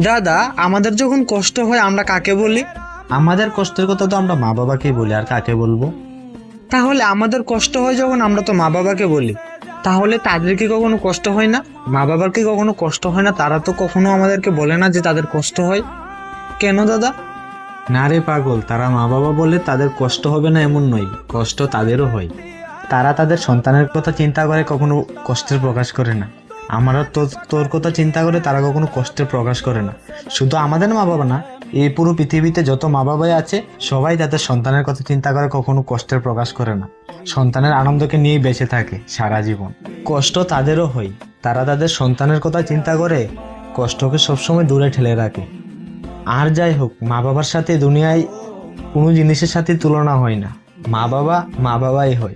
দাদা, আমাদের যখন কষ্ট হয় আমরা কাকে বলি? আমাদের কষ্টের কথা তো আমরা মা বাবাকেই বলি, আর কাকে বলবো? তাহলে আমাদের কষ্ট হয় যখন আমরা তো মা বাবাকে বলি, তাহলে তাদের কি কখনো কষ্ট হয় না? মা বাবার কি কখনো কষ্ট হয় না? তারা তো কখনো আমাদেরকে বলে না যে তাদের কষ্ট হয়। কেন দাদা? না রে পাগল, তারা মা বাবা বলে তাদের কষ্ট হবে না এমন নয়, কষ্ট তাদেরও হয়। তারা তাদের সন্তানের কথা চিন্তা করে, কখনো কষ্টের প্রকাশ করে না। আমরা তোর কথা চিন্তা করে তারা কখনো কষ্টের প্রকাশ করে না। শুধু আমাদের মা বাবা না, এই পুরো পৃথিবীতে যত মা বাবাই আছে সবাই তাদের সন্তানের কথা চিন্তা করে, কখনো কষ্টের প্রকাশ করে না। সন্তানের আনন্দকে নিয়েই বেঁচে থাকে সারা জীবন। কষ্ট তাদেরও হয়, তারা তাদের সন্তানের কথা চিন্তা করে কষ্টকে সবসময় দূরে ঠেলে রাখে। আর যাই হোক, মা বাবার সাথে দুনিয়ায় কোনো জিনিসের সাথে তুলনা হয় না। মা বাবাই হয়।